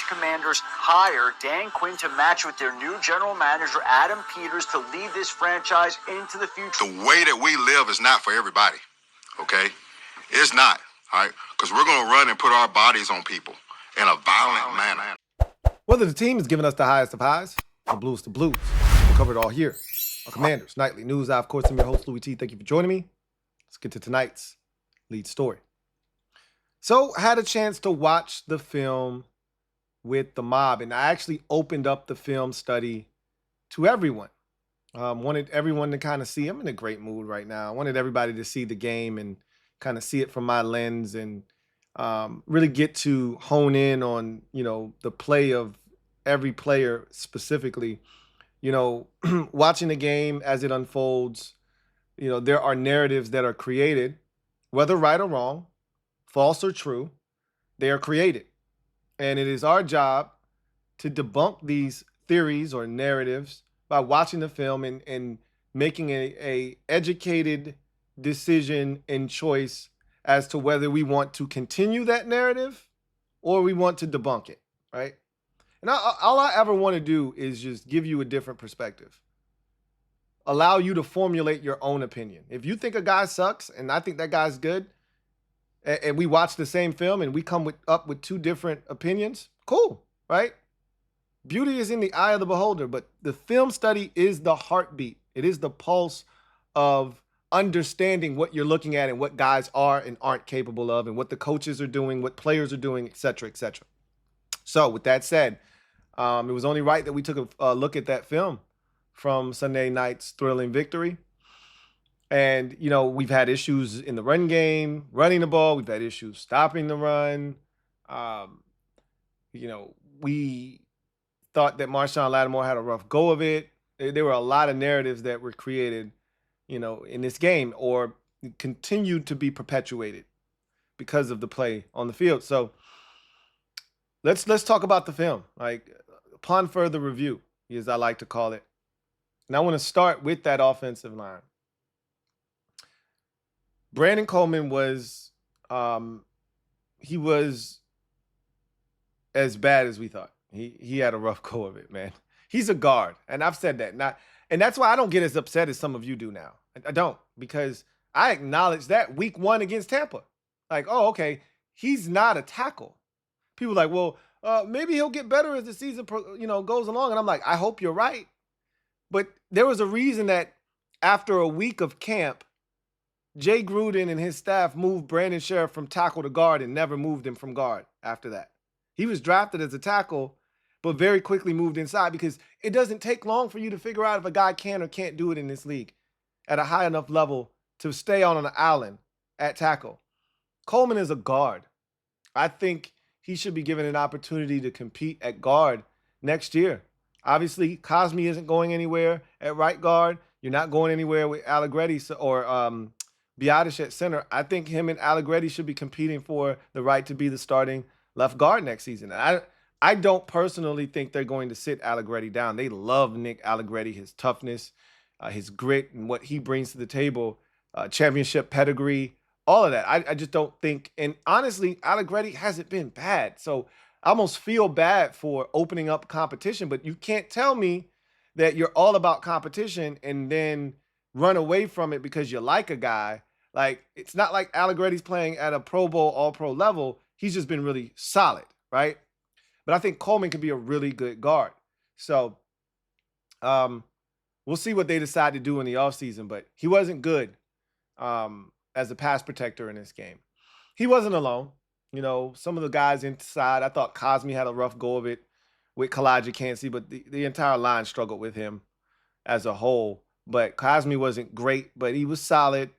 Commanders hire Dan Quinn to match with their new general manager, Adam Peters, to lead this franchise into the future. The way that we live is not for everybody, okay? It's not, all right? Because we're going to run and put our bodies on people in a violent manner. Whether the team is giving us the highest of highs, the blues to blues, we'll cover it all here on Commanders Nightly News. I, of course, am your host, Louie T. Thank you for joining me. Let's get to tonight's lead story. So, I had a chance to watch the film with the mob, and I actually opened up the film study to everyone. Wanted everyone to kind of see. I'm in a great mood right now. I wanted everybody to see the game and kind of see it from my lens and really get to hone in on, the play of every player specifically. Watching the game as it unfolds, there are narratives that are created, whether right or wrong, false or true, they are created. And it is our job to debunk these theories or narratives by watching the film and making a educated decision and choice as to whether we want to continue that narrative or we want to debunk it, right? And all I ever want to do is just give you a different perspective. Allow you to formulate your own opinion. If you think a guy sucks and I think that guy's good, and we watch the same film and we come up with two different opinions, cool, right? Beauty is in the eye of the beholder, but the film study is the heartbeat. It is the pulse of understanding what you're looking at and what guys are and aren't capable of and what the coaches are doing, what players are doing, et cetera, et cetera. So with that said, it was only right that we took a look at that film from Sunday night's thrilling victory. And, we've had issues in the run game, running the ball. We've had issues stopping the run. We thought that Marshawn Lattimore had a rough go of it. There were a lot of narratives that were created, in this game or continued to be perpetuated because of the play on the field. So let's talk about the film, like upon further review, as I like to call it. And I want to start with that offensive line. Brandon Coleman was, he was as bad as we thought. He had a rough go of it, man. He's a guard, and I've said that. And that's why I don't get as upset as some of you do now. I don't, because I acknowledge that week 1 against Tampa. Like, oh, okay, he's not a tackle. People are like, well, maybe he'll get better as the season, goes along. And I'm like, I hope you're right. But there was a reason that after a week of camp, Jay Gruden and his staff moved Brandon Sheriff from tackle to guard and never moved him from guard after that. He was drafted as a tackle, but very quickly moved inside because it doesn't take long for you to figure out if a guy can or can't do it in this league at a high enough level to stay on an island at tackle. Coleman is a guard. I think he should be given an opportunity to compete at guard next year. Obviously, Cosme isn't going anywhere at right guard. You're not going anywhere with Allegretti or Biadasz at center. I think him and Allegretti should be competing for the right to be the starting left guard next season. I don't personally think they're going to sit Allegretti down. They love Nick Allegretti, his toughness, his grit, and what he brings to the table, championship pedigree, all of that. I just don't think, and honestly, Allegretti hasn't been bad. So I almost feel bad for opening up competition, but you can't tell me that you're all about competition and then run away from it because you like a guy. Like, it's not like Allegretti's playing at a Pro Bowl, All-Pro level. He's just been really solid, right? But I think Coleman could be a really good guard. So we'll see what they decide to do in the offseason, but he wasn't good as a pass protector in this game. He wasn't alone. Some of the guys inside, I thought Cosme had a rough go of it with Kalaji Kancey, but the entire line struggled with him as a whole. But Cosme wasn't great, but he was solid.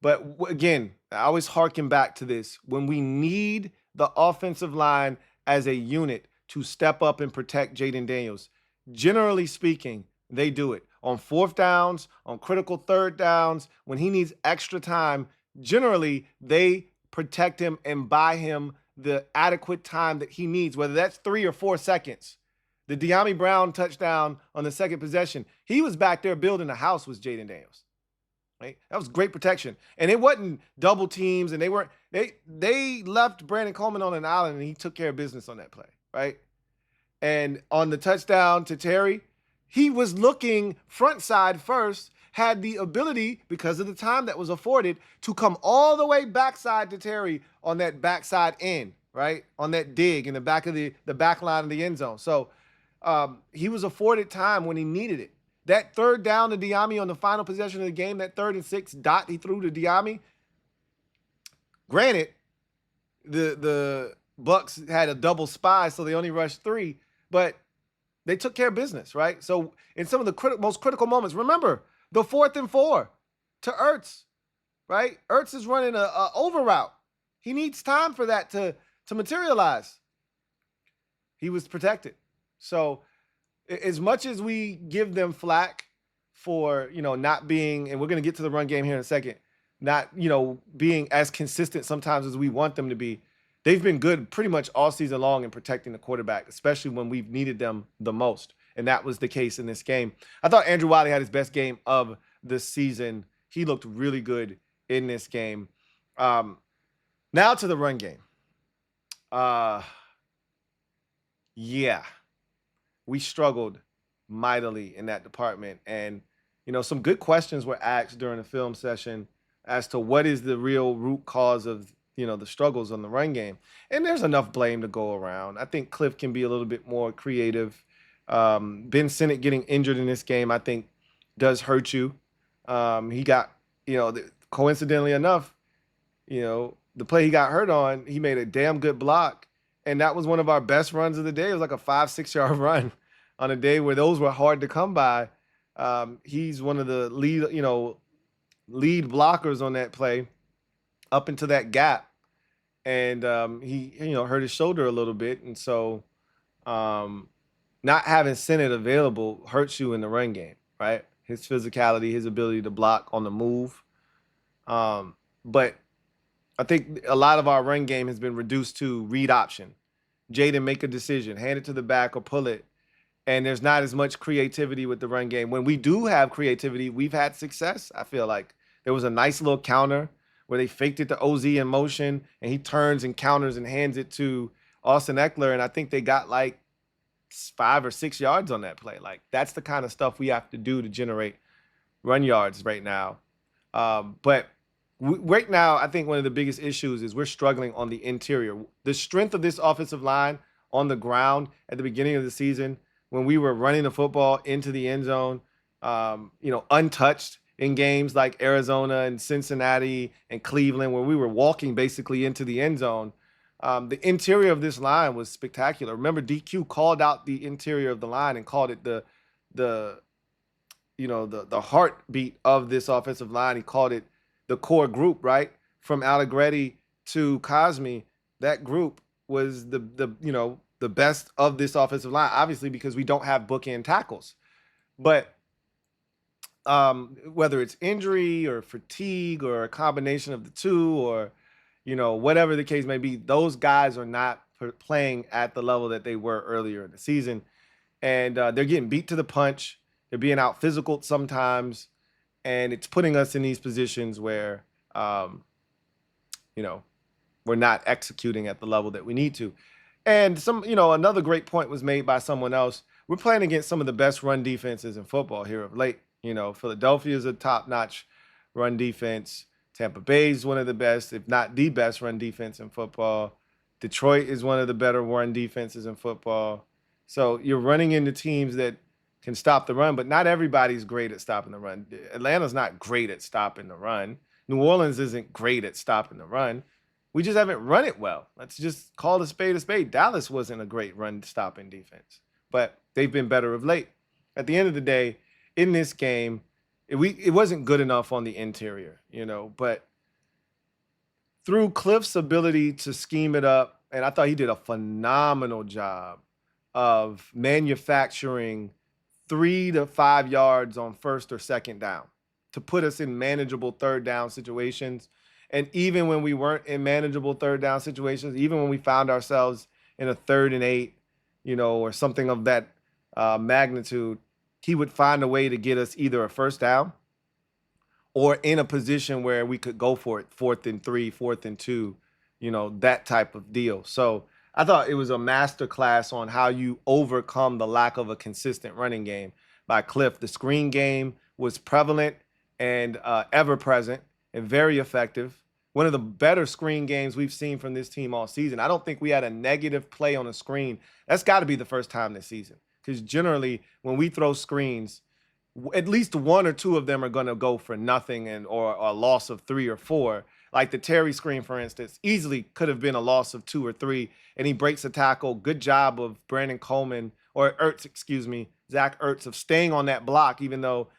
But again, I always harken back to this. When we need the offensive line as a unit to step up and protect Jaden Daniels, generally speaking, they do it. On 4th downs, on critical 3rd downs, when he needs extra time, generally they protect him and buy him the adequate time that he needs, whether that's 3 or 4 seconds. The De'Ami Brown touchdown on the second possession, he was back there building a house with Jaden Daniels. Right? That was great protection. And it wasn't double teams, and they left Brandon Coleman on an island, and he took care of business on that play, right? And on the touchdown to Terry, he was looking front side first, had the ability, because of the time that was afforded, to come all the way backside to Terry on that backside end, right? On that dig in the back of the back line of the end zone. So he was afforded time when he needed it. That third down to Diami on the final possession of the game, that 3rd and 6 dot he threw to Diami. Granted, the Bucks had a double spy, so they only rushed 3, but they took care of business, right? So in some of the most critical moments, remember the 4th and 4 to Ertz, right? Ertz is running a over route. He needs time for that to materialize. He was protected. So as much as we give them flack for, not being, and we're going to get to the run game here in a second, not, being as consistent sometimes as we want them to be, they've been good pretty much all season long in protecting the quarterback, especially when we've needed them the most. And that was the case in this game. I thought Andrew Wiley had his best game of the season. He looked really good in this game. Now to the run game. Yeah, we struggled mightily in that department. And, some good questions were asked during the film session as to what is the real root cause of, the struggles on the run game. And there's enough blame to go around. I think Kliff can be a little bit more creative. Ben Sinnott getting injured in this game, I think, does hurt you. He got, coincidentally enough, the play he got hurt on, he made a damn good block. And that was one of our best runs of the day. It was like a 5-6 yard run on a day where those were hard to come by. He's one of the lead blockers on that play up into that gap. And he hurt his shoulder a little bit. And so not having Sinnott available hurts you in the run game, right? His physicality, his ability to block on the move. But I think a lot of our run game has been reduced to read option. Jaden, make a decision, hand it to the back or pull it. And there's not as much creativity with the run game. When we do have creativity, we've had success. I feel like there was a nice little counter where they faked it to OZ in motion, and he turns and counters and hands it to Austin Eckler. And I think they got like 5 or 6 yards on that play. Like, that's the kind of stuff we have to do to generate run yards right now. But right now, I think one of the biggest issues is we're struggling on the interior. The strength of this offensive line on the ground at the beginning of the season, when we were running the football into the end zone, untouched in games like Arizona and Cincinnati and Cleveland, where we were walking basically into the end zone, the interior of this line was spectacular. Remember, DQ called out the interior of the line and called it the heartbeat of this offensive line. He called it the core group, right? From Allegretti to Cosme, that group was the best of this offensive line, obviously because we don't have bookend tackles. But whether it's injury or fatigue or a combination of the two, or whatever the case may be, those guys are not playing at the level that they were earlier in the season. And they're getting beat to the punch. They're being out physical sometimes. And it's putting us in these positions where, we're not executing at the level that we need to. And another great point was made by someone else. We're playing against some of the best run defenses in football here of late. Philadelphia is a top-notch run defense. Tampa Bay is one of the best, if not the best, run defense in football. Detroit is one of the better run defenses in football. So you're running into teams that can stop the run, but not everybody's great at stopping the run. Atlanta's not great at stopping the run. New Orleans isn't great at stopping the run. We just haven't run it well. Let's just call a spade a spade. Dallas wasn't a great run-stopping defense, but they've been better of late. At the end of the day, in this game, it wasn't good enough on the interior, but through Kliff's ability to scheme it up, and I thought he did a phenomenal job of manufacturing 3 to 5 yards on first or second down to put us in manageable third down situations. And even when we weren't in manageable third down situations, even when we found ourselves in a 3rd and 8, or something of that magnitude, he would find a way to get us either a first down or in a position where we could go for it, 4th and 3, 4th and 2, that type of deal. So I thought it was a master class on how you overcome the lack of a consistent running game by Kliff. The screen game was prevalent and ever present and very effective. One of the better screen games we've seen from this team all season. I don't think we had a negative play on a screen. That's got to be the first time this season, because generally when we throw screens, at least one or two of them are going to go for nothing or a loss of 3 or 4. Like the Terry screen, for instance, easily could have been a loss of 2 or 3, and he breaks a tackle. Good job of Brandon Coleman, or Ertz, excuse me, Zach Ertz, of staying on that block, even though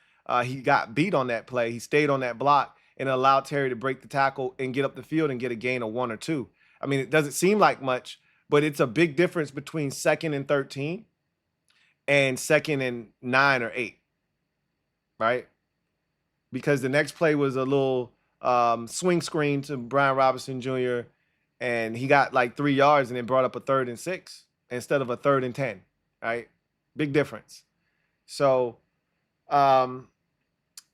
he got beat on that play. He stayed on that block and allowed Terry to break the tackle and get up the field and get a gain of 1 or 2. I mean, it doesn't seem like much, but it's a big difference between 2nd and 13 and 2nd and 9 or 8, right? Because the next play was a little swing screen to Brian Robinson Jr., and he got like 3 yards and then brought up a 3rd and 6 instead of a 3rd and 10, right? Big difference. So,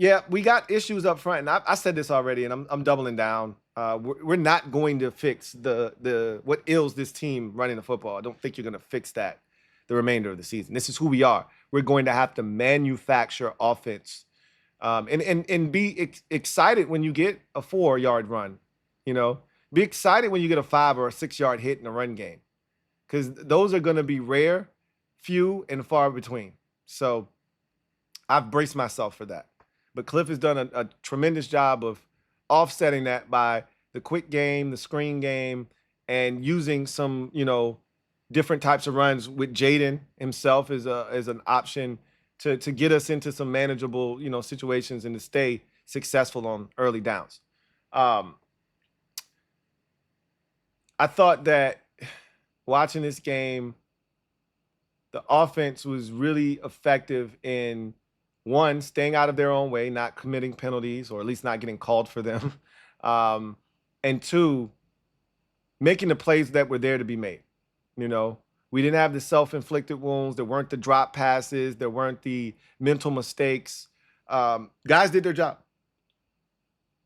yeah, we got issues up front, and I said this already, and I'm doubling down. We're not going to fix the what ails this team running the football. I don't think you're going to fix that the remainder of the season. This is who we are. We're going to have to manufacture offense, and be excited when you get a 4-yard run. You know, be excited when you get a 5 or a 6-yard hit in a run game, because those are going to be rare, few, and far between. So I've braced myself for that. But Kliff has done a tremendous job of offsetting that by the quick game, the screen game, and using some, different types of runs with Jaden himself as an option to get us into some manageable, situations and to stay successful on early downs. I thought that watching this game, the offense was really effective in, one, staying out of their own way, not committing penalties, or at least not getting called for them. And 2, making the plays that were there to be made. We didn't have the self-inflicted wounds. There weren't the drop passes. There weren't the mental mistakes. Guys did their job.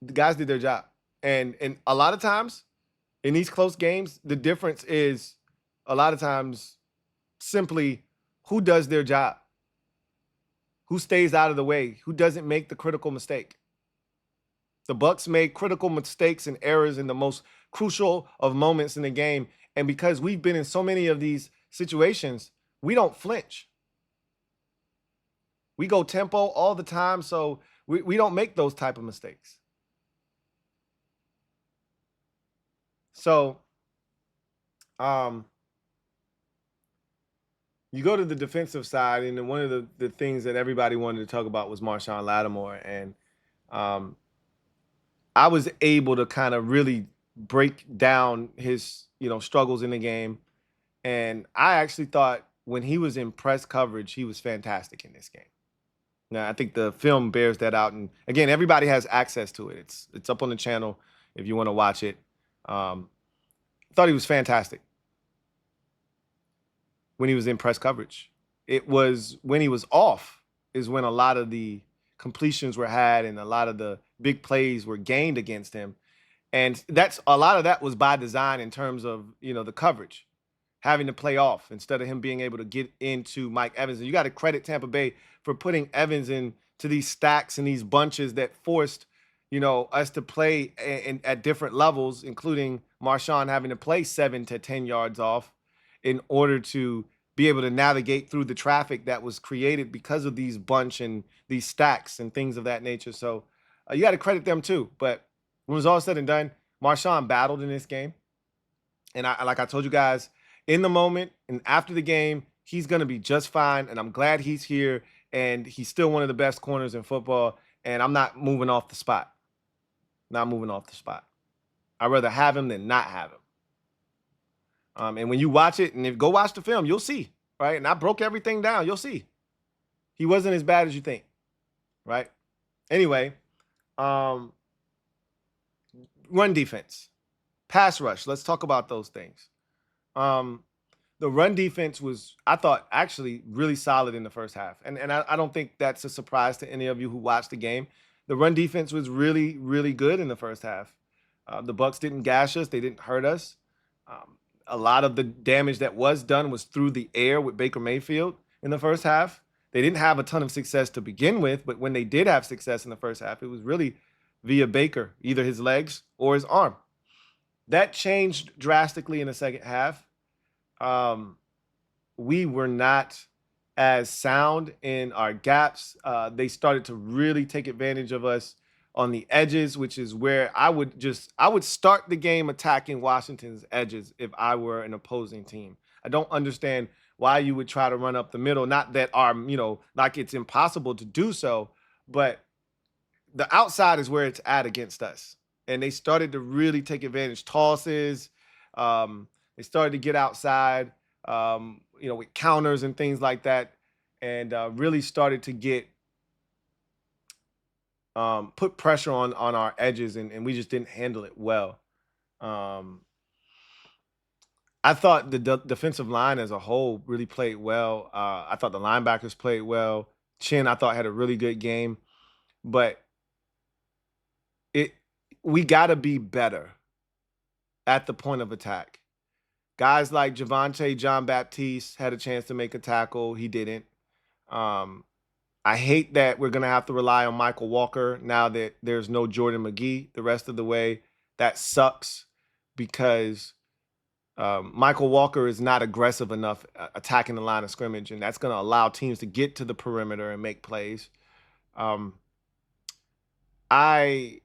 The guys did their job. And a lot of times in these close games, the difference is a lot of times simply who does their job. Who stays out of the way? Who doesn't make the critical mistake? The Bucs made critical mistakes and errors in the most crucial of moments in the game. And because we've been in so many of these situations, we don't flinch. We go tempo all the time, so we don't make those type of mistakes. So, you go to the defensive side, and then one of the things that everybody wanted to talk about was Marshon Lattimore. And I was able to kind of really break down his, struggles in the game. And I actually thought when he was in press coverage, he was fantastic in this game. Now, I think the film bears that out. And again, everybody has access to it. It's up on the channel if you want to watch it. I thought he was fantastic when he was in press coverage. It was when he was off is when a lot of the completions were had and a lot of the big plays were gained against him. And a lot of that was by design in terms of, the coverage, having to play off instead of him being able to get into Mike Evans. And you got to credit Tampa Bay for putting Evans into these stacks and these bunches that forced, us to play at different levels, including Marshon having to play 7 to 10 yards off in order to be able to navigate through the traffic that was created because of these bunch and these stacks and things of that nature. So you got to credit them too. But when it was all said and done, Marshon battled in this game. And like I told you guys, in the moment and after the game, he's going to be just fine. And I'm glad he's here. And he's still one of the best corners in football. And I'm not moving off the spot. Not moving off the spot. I'd rather have him than not have him. And when you watch it, and go watch the film, you'll see, right? And I broke everything down. You'll see. He wasn't as bad as you think, right? Anyway, run defense, pass rush. Let's talk about those things. The run defense was, I thought, actually really solid in the first half. And I don't think that's a surprise to any of you who watched the game. The run defense was really, really good in the first half. The Bucs didn't gash us. They didn't hurt us. a lot of the damage that was done was through the air with Baker Mayfield in the first half. They didn't have a ton of success to begin with, but when they did have success in the first half, it was really via Baker, either his legs or his arm. That changed drastically in the second half. We were not as sound in our gaps. They started to really take advantage of us on the edges, which is where I would start the game attacking Washington's edges if I were an opposing team. I don't understand why you would try to run up the middle. Not that like it's impossible to do so, but the outside is where it's at against us. And they started to really take advantage. Tosses, they started to get outside, with counters and things like that, and really started to get put pressure on our edges, and we just didn't handle it well. I thought the defensive line as a whole really played well. I thought the linebackers played well. Chin, I thought, had a really good game, but we got to be better at the point of attack. Guys like Javonte Jean-Baptiste had a chance to make a tackle. He didn't. I hate that we're going to have to rely on Michael Walker now that there's no Jordan McGee the rest of the way. That sucks because Michael Walker is not aggressive enough attacking the line of scrimmage, and that's going to allow teams to get to the perimeter and make plays. I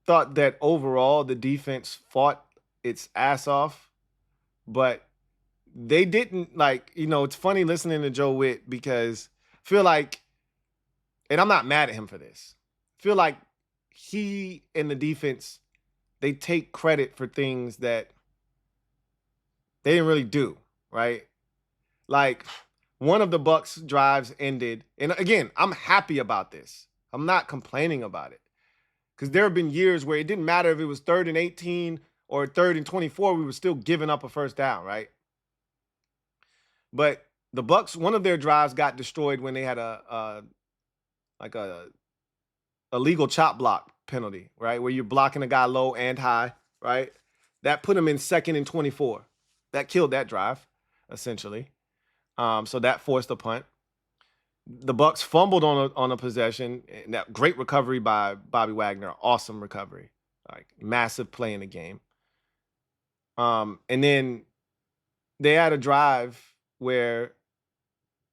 thought that overall the defense fought its ass off, but they didn't, it's funny listening to Joe Whitt because I feel like, and I'm not mad at him for this, I feel like he and the defense, they take credit for things that they didn't really do, right? Like one of the Bucks drives ended, and again, I'm happy about this. I'm not complaining about it. Because there have been years where it didn't matter if it was 3rd and 18 or 3rd and 24, we were still giving up a first down, right? But the Bucks, one of their drives got destroyed when they had a illegal chop block penalty, right? Where you're blocking a guy low and high, right? That put him in 2nd and 24. That killed that drive, essentially. So that forced a punt. The Bucks fumbled on a possession. And that great recovery by Bobby Wagner, awesome recovery, like massive play in the game. And then they had a drive where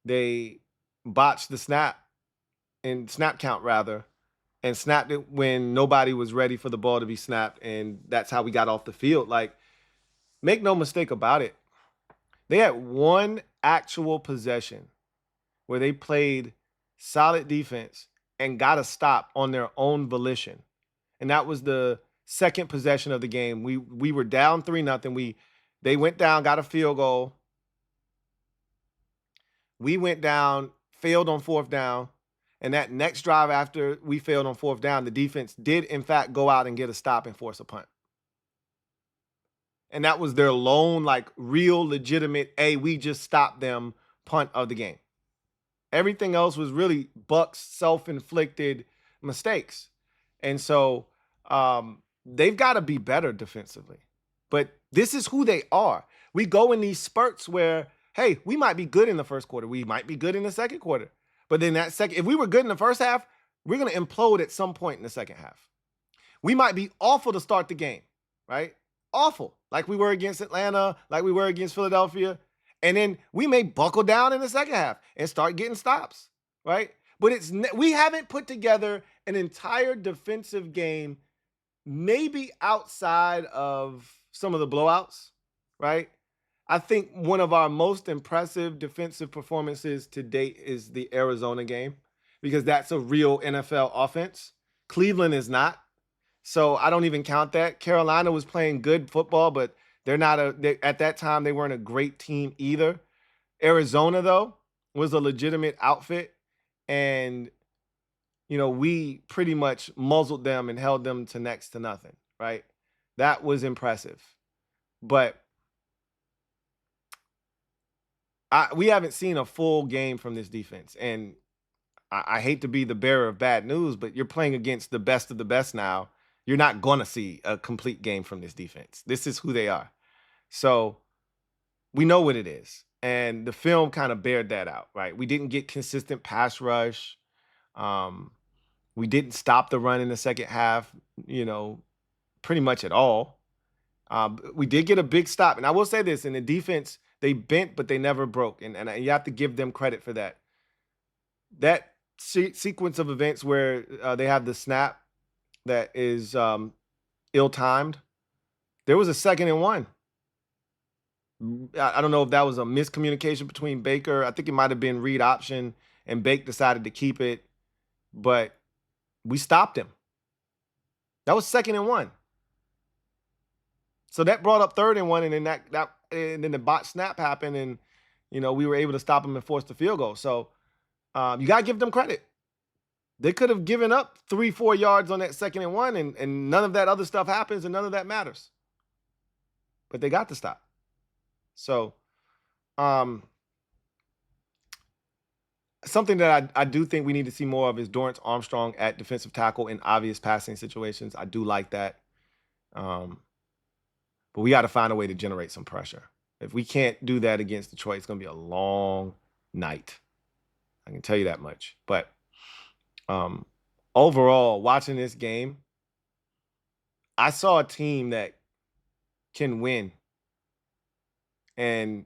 they botched the snap count rather, and snapped it when nobody was ready for the ball to be snapped, and that's how we got off the field. Like, make no mistake about it, they had one actual possession where they played solid defense and got a stop on their own volition. And that was the second possession of the game. We were down 3-0. They went down, got a field goal. We went down, failed on 4th down. And that next drive after we failed on 4th down, the defense did, in fact, go out and get a stop and force a punt. And that was their lone, real legitimate, we just stopped them punt of the game. Everything else was really Bucks self-inflicted mistakes. And so they've got to be better defensively. But this is who they are. We go in these spurts where, hey, we might be good in the first quarter. We might be good in the second quarter. But then if we were good in the first half, we're going to implode at some point in the second half. We might be awful to start the game, right? Awful. Like we were against Atlanta, like we were against Philadelphia. And then we may buckle down in the second half and start getting stops, right? But we haven't put together an entire defensive game, maybe outside of some of the blowouts, right? I think one of our most impressive defensive performances to date is the Arizona game because that's a real NFL offense. Cleveland is not. So I don't even count that. Carolina was playing good football, but they're not at that time, they weren't a great team either. Arizona, though, was a legitimate outfit. And, we pretty much muzzled them and held them to next to nothing, right? That was impressive. But we haven't seen a full game from this defense. And I hate to be the bearer of bad news, but you're playing against the best of the best now. You're not going to see a complete game from this defense. This is who they are. So we know what it is. And the film kind of bared that out, right? We didn't get consistent pass rush. We didn't stop the run in the second half, pretty much at all. We did get a big stop. And I will say this, in the defense, they bent, but they never broke. And you have to give them credit for that. That sequence of events where they have the snap that is ill-timed, there was a 2nd and 1. I don't know if that was a miscommunication between Baker. I think it might have been read option, and Baker decided to keep it, but we stopped him. That was 2nd and 1. So that brought up 3rd and 1, and then and then the bot snap happened, and we were able to stop him and force the field goal. So you gotta give them credit. They could have given up 3-4 yards on that 2nd and 1, and none of that other stuff happens, and none of that matters. But they got to stop. So, something that I do think we need to see more of is Dorrance Armstrong at defensive tackle in obvious passing situations. I do like that. But we got to find a way to generate some pressure. If we can't do that against Detroit, it's going to be a long night. I can tell you that much. But overall, watching this game, I saw a team that can win. And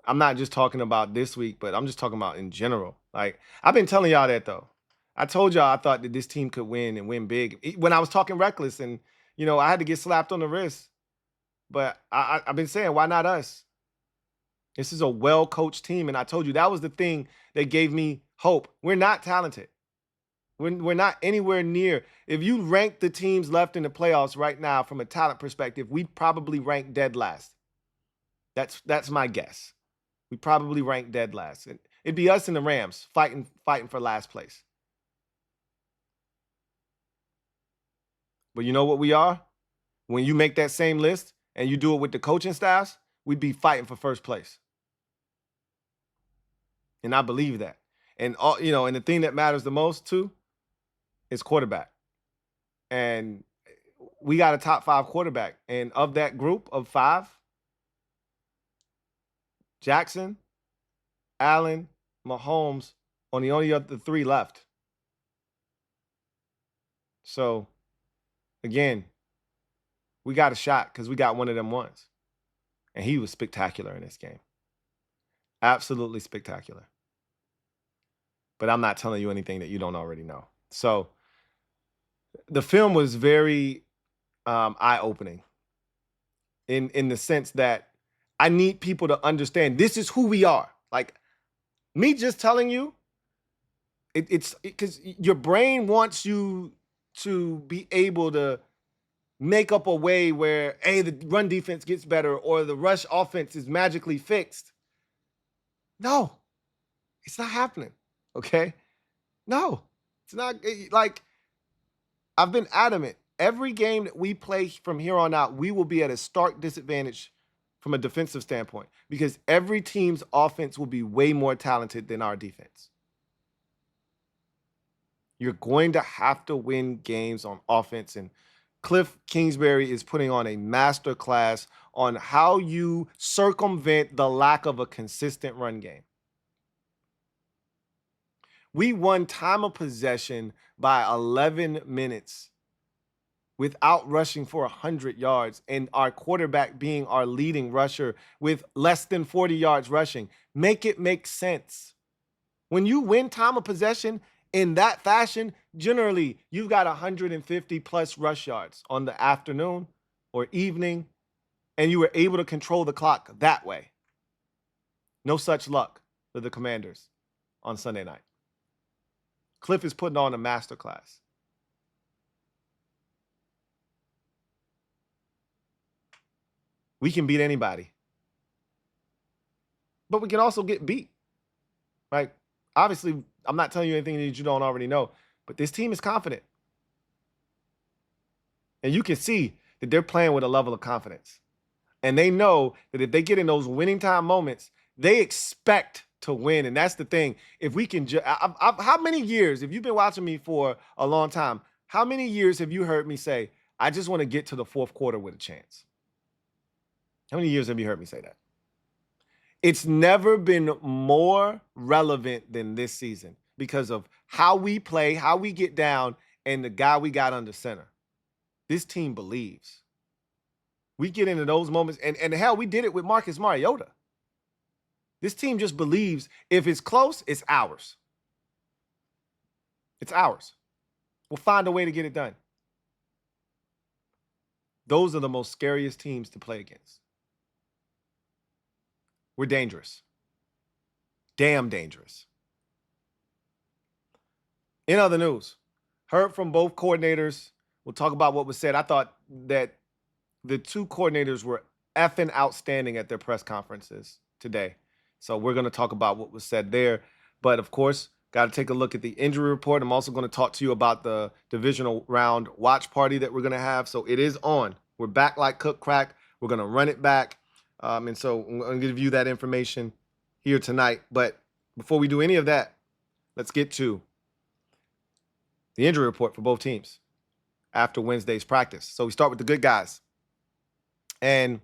I'm not just talking about this week, but I'm just talking about in general. Like, I've been telling y'all that, though. I told y'all I thought that this team could win and win big. When I was talking reckless and, I had to get slapped on the wrist. But I've been saying, why not us? This is a well-coached team. And I told you that was the thing that gave me hope. We're not talented. We're not anywhere near. If you rank the teams left in the playoffs right now from a talent perspective, we'd probably rank dead last. That's my guess. We probably rank dead last. And it'd be us and the Rams fighting for last place. But you know what we are? When you make that same list and you do it with the coaching staffs, we'd be fighting for first place. And I believe that. And and the thing that matters the most too is quarterback. And we got a top 5 quarterback. And of that group of 5, Jackson, Allen, Mahomes on the only other 3 left. So, again, we got a shot because we got one of them ones. And he was spectacular in this game. Absolutely spectacular. But I'm not telling you anything that you don't already know. So, the film was very eye-opening in the sense that I need people to understand this is who we are. Like, me just telling you, it's because your brain wants you to be able to make up a way where, the run defense gets better or the rush offense is magically fixed. No, it's not happening, okay? No, it's not. Like, I've been adamant. Every game that we play from here on out, we will be at a stark disadvantage from a defensive standpoint because every team's offense will be way more talented than our defense. You're going to have to win games on offense, and Kliff Kingsbury is putting on a master class on how you circumvent the lack of a consistent run game. We won time of possession by 11 minutes without rushing for 100 yards, and our quarterback being our leading rusher with less than 40 yards rushing. Make it make sense. When you win time of possession in that fashion, generally, you've got 150 plus rush yards on the afternoon or evening, and you were able to control the clock that way. No such luck for the Commanders on Sunday night. Kliff is putting on a masterclass. We can beat anybody. But we can also get beat. Right? Obviously, I'm not telling you anything that you don't already know, but this team is confident. And you can see that they're playing with a level of confidence. And they know that if they get in those winning time moments, they expect to win. And that's the thing. If we can, how many years, if you've been watching me for a long time, how many years have you heard me say, I just want to get to the fourth quarter with a chance? How many years have you heard me say that? It's never been more relevant than this season because of how we play, how we get down, and the guy we got under center. This team believes. We get into those moments, and hell, we did it with Marcus Mariota. This team just believes if it's close, it's ours. It's ours. We'll find a way to get it done. Those are the most scariest teams to play against. We're dangerous. Damn dangerous. In other news, heard from both coordinators. We'll talk about what was said. I thought that the two coordinators were effing outstanding at their press conferences today. So we're going to talk about what was said there. But of course, got to take a look at the injury report. I'm also going to talk to you about the divisional round watch party that we're going to have. So it is on. We're back like cook crack. We're going to run it back. And so I'm going to give you that information here tonight. But before we do any of that, let's get to the injury report for both teams after Wednesday's practice. So we start with the good guys. And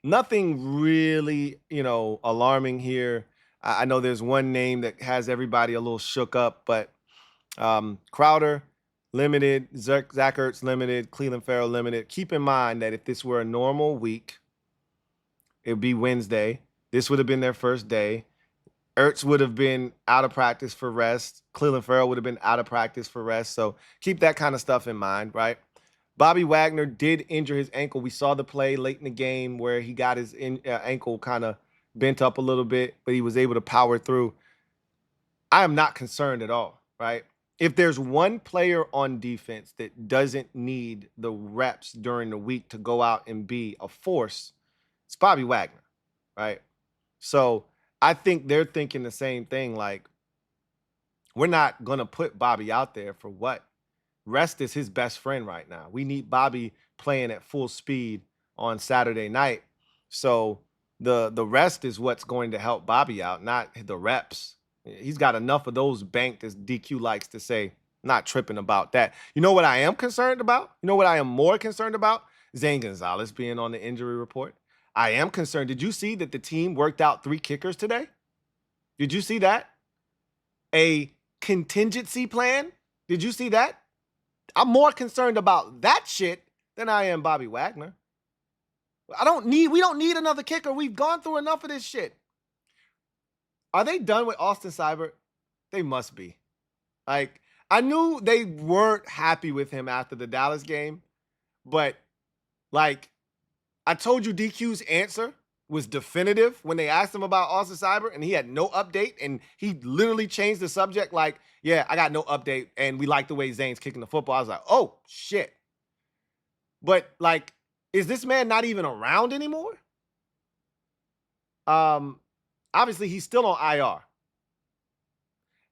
nothing really, alarming here. I know there's one name that has everybody a little shook up, but Crowder, limited, Zach Ertz, limited, Cleveland Farrell, limited. Keep in mind that if this were a normal week, it would be Wednesday. This would have been their first day. Ertz would have been out of practice for rest. Cleveland Farrell would have been out of practice for rest. So keep that kind of stuff in mind, right? Bobby Wagner did injure his ankle. We saw the play late in the game where he got his ankle kind of bent up a little bit, but he was able to power through. I am not concerned at all, right? If there's one player on defense that doesn't need the reps during the week to go out and be a force, it's Bobby Wagner, right? So I think they're thinking the same thing. Like, we're not going to put Bobby out there for what? Rest is his best friend right now. We need Bobby playing at full speed on Saturday night. So the rest is what's going to help Bobby out, not the reps. He's got enough of those banked, as DQ likes to say. Not tripping about that. You know what I am concerned about? You know what I am more concerned about? Zane Gonzalez being on the injury report. I am concerned. Did you see that the team worked out 3 kickers today? Did you see that? A contingency plan? Did you see that? I'm more concerned about that shit than I am Bobby Wagner. We don't need another kicker. We've gone through enough of this shit. Are they done with Austin Seibert? They must be. Like, I knew they weren't happy with him after the Dallas game, but like, I told you DQ's answer was definitive when they asked him about Austin Seibert, and he had no update, and he literally changed the subject like, yeah, I got no update, and we like the way Zane's kicking the football. I was like, oh, shit. But, like, is this man not even around anymore? Obviously, he's still on IR.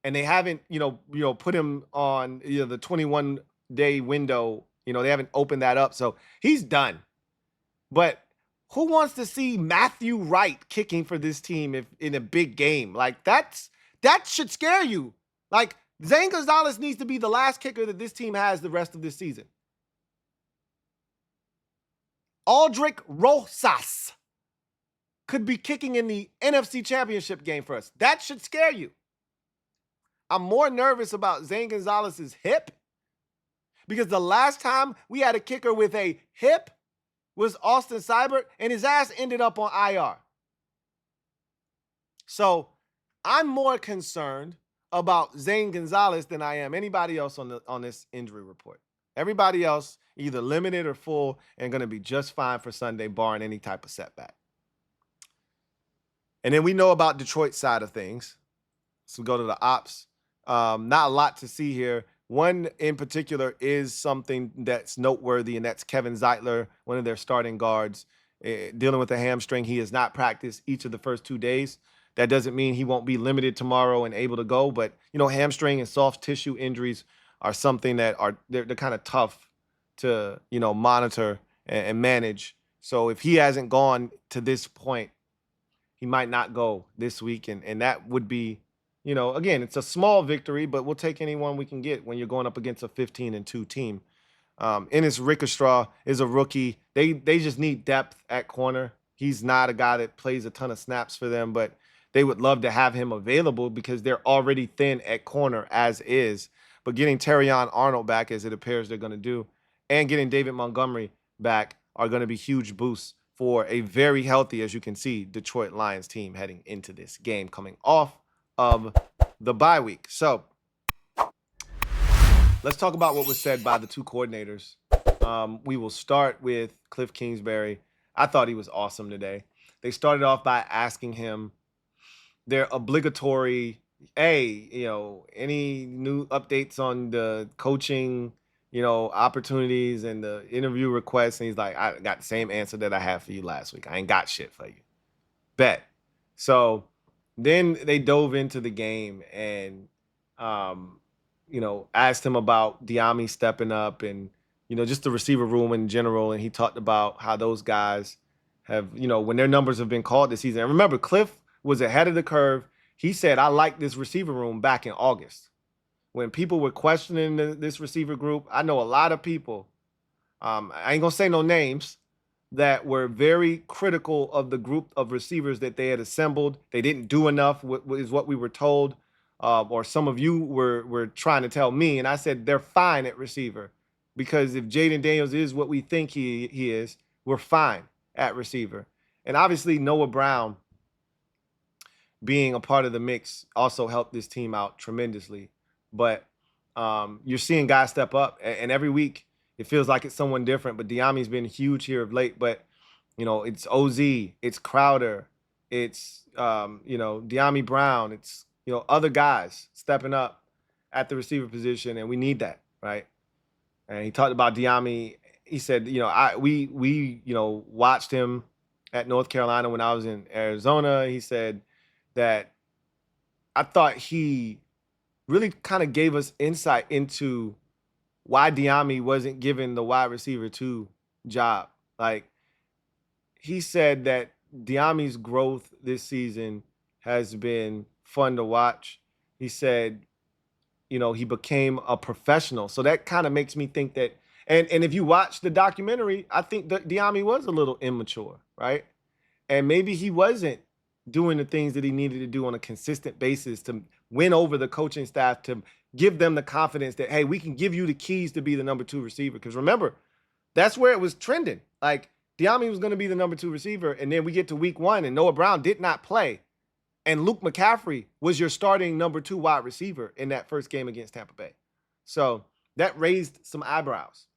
And they haven't, put him on the 21-day window. They haven't opened that up. So he's done. But who wants to see Matthew Wright kicking for this team in a big game? Like, that should scare you. Like, Zane Gonzalez needs to be the last kicker that this team has the rest of this season. Aldrick Rosas could be kicking in the NFC Championship game for us. That should scare you. I'm more nervous about Zane Gonzalez's hip because the last time we had a kicker with a hip was Austin Seibert, and his ass ended up on IR. So I'm more concerned about Zane Gonzalez than I am anybody else on this injury report. Everybody else either limited or full and going to be just fine for Sunday, barring any type of setback. And then we know about Detroit's side of things. So we go to the ops. Not a lot to see here. One in particular is something that's noteworthy, and that's Kevin Zeitler, one of their starting guards, dealing with a hamstring. He has not practiced each of the first 2 days. That doesn't mean he won't be limited tomorrow and able to go, but hamstring and soft tissue injuries are something that they're kind of tough to monitor and manage. So if he hasn't gone to this point, he might not go this week, and that would be. Again, it's a small victory, but we'll take anyone we can get when you're going up against a 15-2 team. Ennis Rickerstraw is a rookie. They just need depth at corner. He's not a guy that plays a ton of snaps for them, but they would love to have him available because they're already thin at corner as is. But getting Terrion Arnold back, as it appears they're going to do, and getting David Montgomery back are going to be huge boosts for a very healthy, as you can see, Detroit Lions team heading into this game coming off of the bye week. So let's talk about what was said by the two coordinators. We will start with Kliff Kingsbury. I thought he was awesome today. They started off by asking him their obligatory, hey, any new updates on the coaching, opportunities and the interview requests. And he's like, I got the same answer that I had for you last week. I ain't got shit for you. Bet. So then they dove into the game and, asked him about Diami stepping up and, just the receiver room in general. And he talked about how those guys have, when their numbers have been called this season. And remember, Kliff was ahead of the curve. He said, I like this receiver room back in August. When people were questioning this receiver group, I know a lot of people, I ain't going to say no names, that were very critical of the group of receivers that they had assembled. They didn't do enough, is what we were told. Or some of you were trying to tell me, and I said they're fine at receiver. Because if Jaden Daniels is what we think he is, we're fine at receiver. And obviously Noah Brown being a part of the mix also helped this team out tremendously. But you're seeing guys step up, and every week it feels like it's someone different. But Diami's been huge here of late. But, it's OZ, it's Crowder, it's, Diami Brown, it's, other guys stepping up at the receiver position, and we need that, right? And he talked about Diami. He said, we watched him at North Carolina when I was in Arizona. He said that I thought he really kind of gave us insight into why Diami wasn't given the wide receiver 2 job. Like, he said that Diami's growth this season has been fun to watch. He said, he became a professional. So that kind of makes me think that, and if you watch the documentary, I think that Diami was a little immature, right? And maybe he wasn't doing the things that he needed to do on a consistent basis to win over the coaching staff, to give them the confidence that, hey, we can give you the keys to be the number 2 receiver. Because remember, that's where it was trending. Like, Diami was going to be the number 2 receiver, and then we get to week 1, and Noah Brown did not play. And Luke McCaffrey was your starting number 2 wide receiver in that first game against Tampa Bay. So that raised some eyebrows.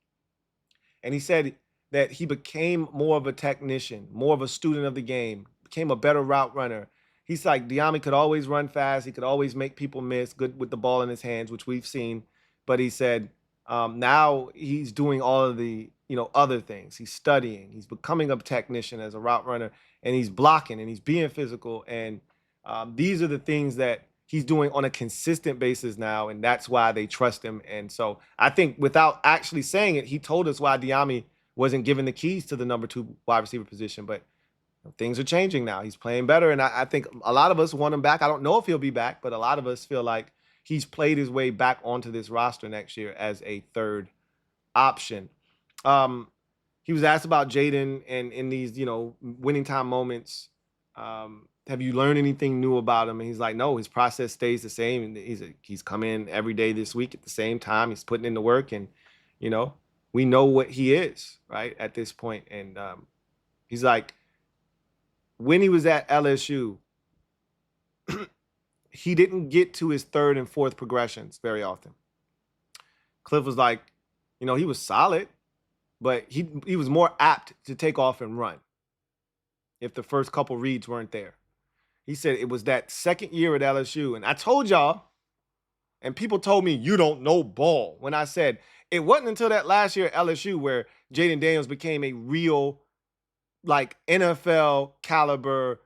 And he said that he became more of a technician, more of a student of the game, became a better route runner. He's like, Diami could always run fast. He could always make people miss, good with the ball in his hands, which we've seen. But he said now he's doing all of the, other things. He's studying. He's becoming a technician as a route runner, and he's blocking, and he's being physical. And these are the things that he's doing on a consistent basis now, and that's why they trust him. And so I think without actually saying it, he told us why Diami wasn't given the keys to the number 2 wide receiver position. But things are changing now. He's playing better, and I think a lot of us want him back. I don't know if he'll be back, but a lot of us feel like he's played his way back onto this roster next year as a third option. He was asked about Jaden and in these, winning time moments, have you learned anything new about him? And he's like, no, his process stays the same. And he's come in every day this week at the same time. He's putting in the work, and, we know what he is, right, at this point. And he's like, when he was at LSU, he didn't get to his 3rd and 4th progressions very often. Kliff was like, he was solid, but he was more apt to take off and run if the first couple reads weren't there. He said it was that second year at LSU. And I told y'all, and people told me, you don't know ball, when I said it wasn't until that last year at LSU where Jaden Daniels became a real, like, NFL caliber,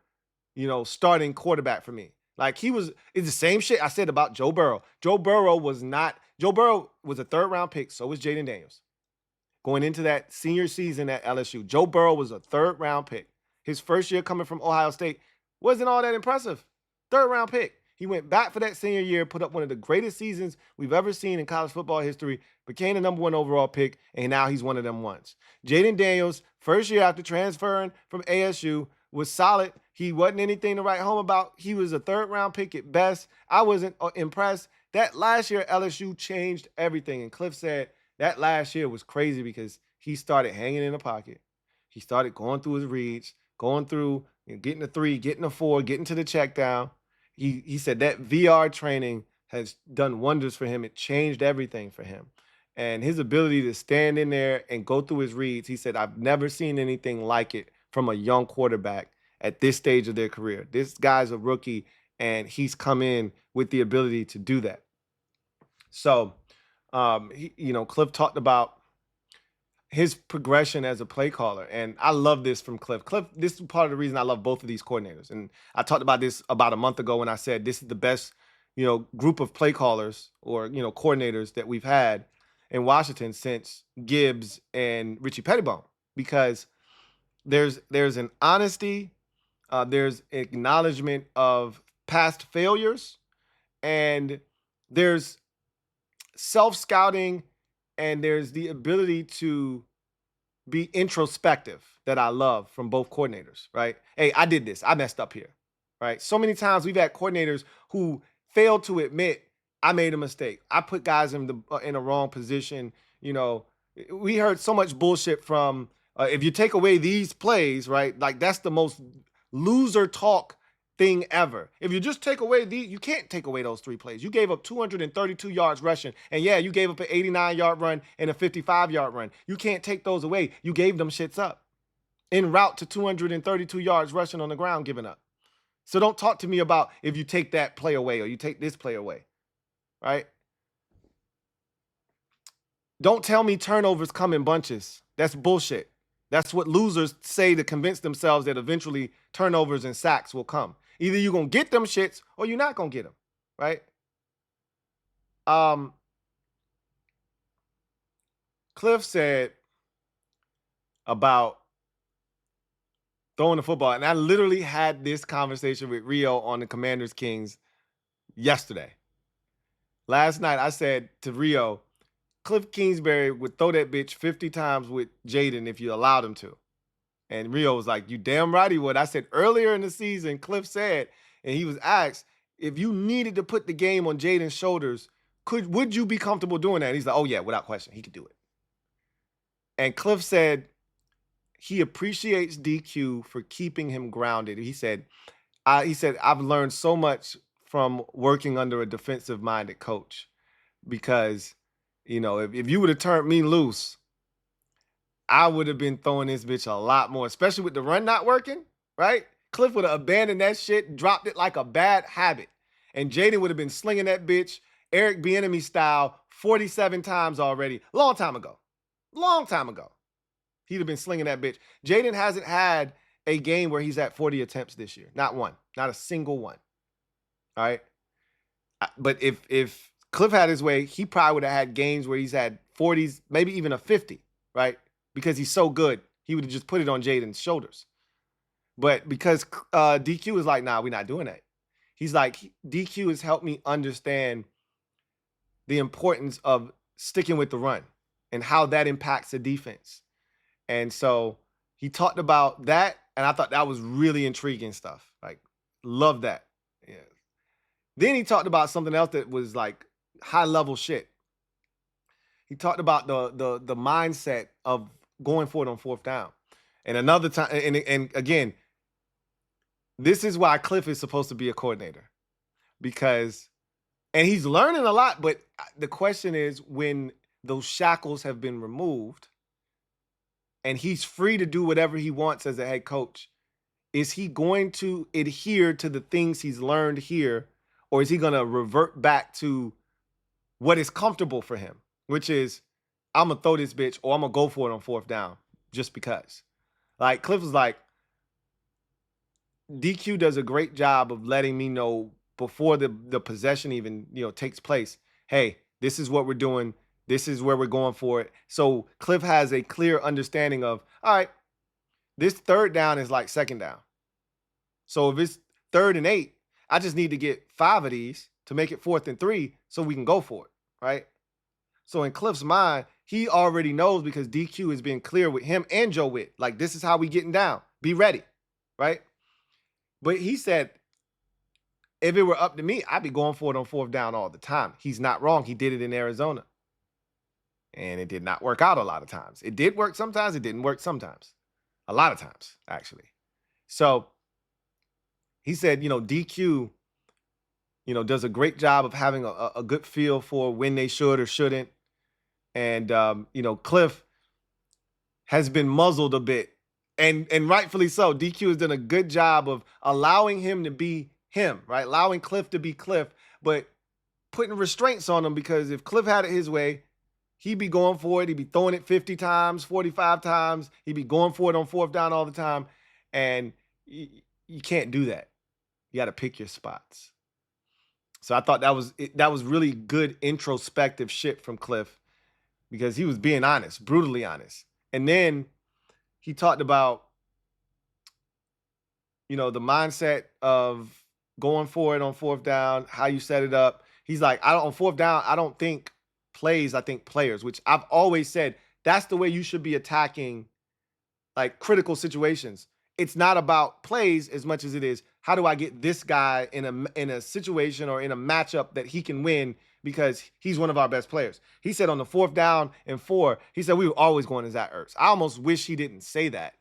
starting quarterback for me. Like, it's the same shit I said about Joe Burrow. Joe Burrow was a 3rd-round pick. So was Jaden Daniels. Going into that senior season at LSU, Joe Burrow was a 3rd-round pick. His first year coming from Ohio State wasn't all that impressive. 3rd-round pick. He went back for that senior year, put up one of the greatest seasons we've ever seen in college football history, became the #1 overall pick, and now he's one of them ones. Jaden Daniels, first year after transferring from ASU, was solid. He wasn't anything to write home about. He was a third-round pick at best. I wasn't impressed. That last year, LSU changed everything, and Kliff said that last year was crazy because he started hanging in the pocket. He started going through his reads, going through, getting a 3, getting a 4, getting to the check down. He said that VR training has done wonders for him. It changed everything for him. And his ability to stand in there and go through his reads, he said, I've never seen anything like it from a young quarterback at this stage of their career. This guy's a rookie, and he's come in with the ability to do that. So, Kliff talked about his progression as a play caller. And I love this from Kliff. Kliff, this is part of the reason I love both of these coordinators. And I talked about this about a month ago when I said this is the best, group of play callers or, coordinators that we've had in Washington since Gibbs and Richie Pettibone, because there's an honesty, there's acknowledgement of past failures, and there's self-scouting, and there's the ability to be introspective that I love from both coordinators, right? Hey, I did this. I messed up here, right? So many times we've had coordinators who failed to admit, I made a mistake. I put guys in a wrong position. We heard so much bullshit from, if you take away these plays, right? Like, that's the most loser talk thing ever. If you just take away you can't take away those 3 plays. You gave up 232 yards rushing, and yeah, you gave up an 89-yard run and a 55-yard run. You can't take those away. You gave them shits up en route to 232 yards rushing on the ground giving up. So don't talk to me about if you take that play away or you take this play away, right? Don't tell me turnovers come in bunches. That's bullshit. That's what losers say to convince themselves that eventually turnovers and sacks will come. Either you're going to get them shits or you're not going to get them, right? Kliff said about throwing the football, and I literally had this conversation with Rio on the Commanders Kings yesterday. Last night, I said to Rio, Kliff Kingsbury would throw that bitch 50 times with Jaden if you allowed him to. And Rio was like, you damn right he would. I said earlier in the season, Kliff said, and he was asked, if you needed to put the game on Jaden's shoulders, would you be comfortable doing that? And he's like, oh yeah, without question, he could do it. And Kliff said he appreciates DQ for keeping him grounded. He said, I've learned so much from working under a defensive-minded coach, because, if you would have turned me loose, I would have been throwing this bitch a lot more, especially with the run not working, right? Kliff would have abandoned that shit, dropped it like a bad habit. And Jaden would have been slinging that bitch Eric Bieniemy style 47 times already. Long time ago. He'd have been slinging that bitch. Jaden hasn't had a game where he's at 40 attempts this year. Not one. Not a single one. All right? But if Kliff had his way, he probably would have had games where he's had 40s, maybe even a 50, right? Because he's so good, he would have just put it on Jaden's shoulders. But because DQ is like, nah, we're not doing that. He's like, DQ has helped me understand the importance of sticking with the run and how that impacts the defense. And so he talked about that, and I thought that was really intriguing stuff. Like, love that. Yeah. Then he talked about something else that was like high-level shit. He talked about the mindset of going for it on 4th down. And another time, and again, this is why Kliff is supposed to be a coordinator, because, and he's learning a lot, but the question is, when those shackles have been removed and he's free to do whatever he wants as a head coach, is he going to adhere to the things he's learned here, or is he going to revert back to what is comfortable for him, which is, I'm going to throw this bitch, or I'm going to go for it on 4th down just because? Like, Kliff was like, DQ does a great job of letting me know before the possession even, takes place, hey, this is what we're doing. This is where we're going for it. So Kliff has a clear understanding of, all right, this 3rd down is like 2nd down. So if it's 3rd and 8, I just need to get 5 of these to make it 4th and 3 so we can go for it, right? So in Kliff's mind, he already knows because DQ has been clear with him and Joe Whitt. Like, this is how we getting down. Be ready, right? But he said, if it were up to me, I'd be going for it on 4th down all the time. He's not wrong. He did it in Arizona. And it did not work out a lot of times. It did work sometimes. It didn't work sometimes. A lot of times, actually. So he said, DQ, does a great job of having a good feel for when they should or shouldn't. And, Kliff has been muzzled a bit. And rightfully so. DQ has done a good job of allowing him to be him, right? Allowing Kliff to be Kliff, but putting restraints on him, because if Kliff had it his way, he'd be going for it. He'd be throwing it 50 times, 45 times. He'd be going for it on 4th down all the time. And you can't do that. You got to pick your spots. So I thought that was really good introspective shit from Kliff, because he was being honest, brutally honest. And then he talked about, the mindset of going for it on 4th down, how you set it up. He's like, on 4th down, I don't think plays, I think players, which I've always said that's the way you should be attacking like critical situations. It's not about plays as much as it is, how do I get this guy in a situation or in a matchup that he can win because he's one of our best players. He said on the 4th down and 4, he said we were always going to Zach Ertz. I almost wish he didn't say that,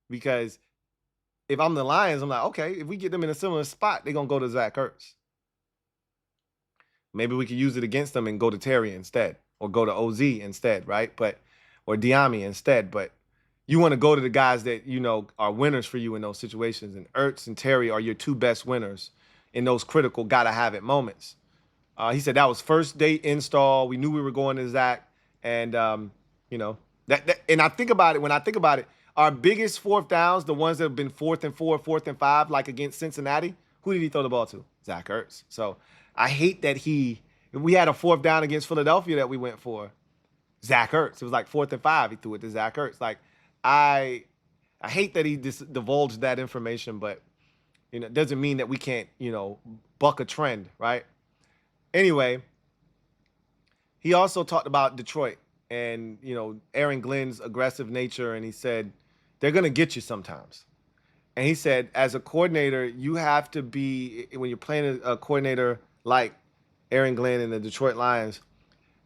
because if I'm the Lions, I'm like, okay, if we get them in a similar spot, they're going to go to Zach Ertz. Maybe we could use it against them and go to Terry instead, or go to OZ instead, right? Or Diami instead. But you want to go to the guys that, are winners for you in those situations. And Ertz and Terry are your 2 best winners in those critical gotta-have-it moments. He said that was first day install. We knew we were going to Zach. And, and I think about it, when I think about it, our biggest 4th downs, the ones that have been 4th and 4, 4th and 5, like against Cincinnati, who did he throw the ball to? Zach Ertz. So I hate that we had a 4th down against Philadelphia that we went for. Zach Ertz. It was like 4th and 5. He threw it to Zach Ertz. Like, I hate that he divulged that information, but, it doesn't mean that we can't, buck a trend, right? Anyway, he also talked about Detroit and, Aaron Glenn's aggressive nature, and he said, they're going to get you sometimes. And he said, as a coordinator, you have to be, when you're playing a coordinator like Aaron Glenn and the Detroit Lions,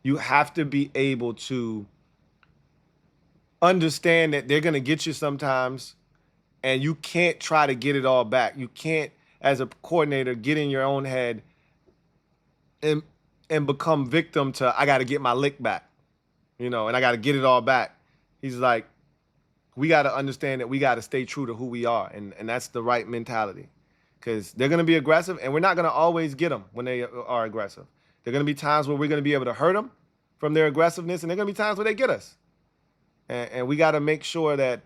you have to be able to understand that they're going to get you sometimes, and you can't try to get it all back. You can't, as a coordinator, get in your own head and become victim to, I got to get my lick back, and I got to get it all back. He's like, we got to understand that we got to stay true to who we are, and that's the right mentality, because they're going to be aggressive, and we're not going to always get them when they are aggressive. There are going to be times where we're going to be able to hurt them from their aggressiveness, and there are going to be times where they get us. And we got to make sure that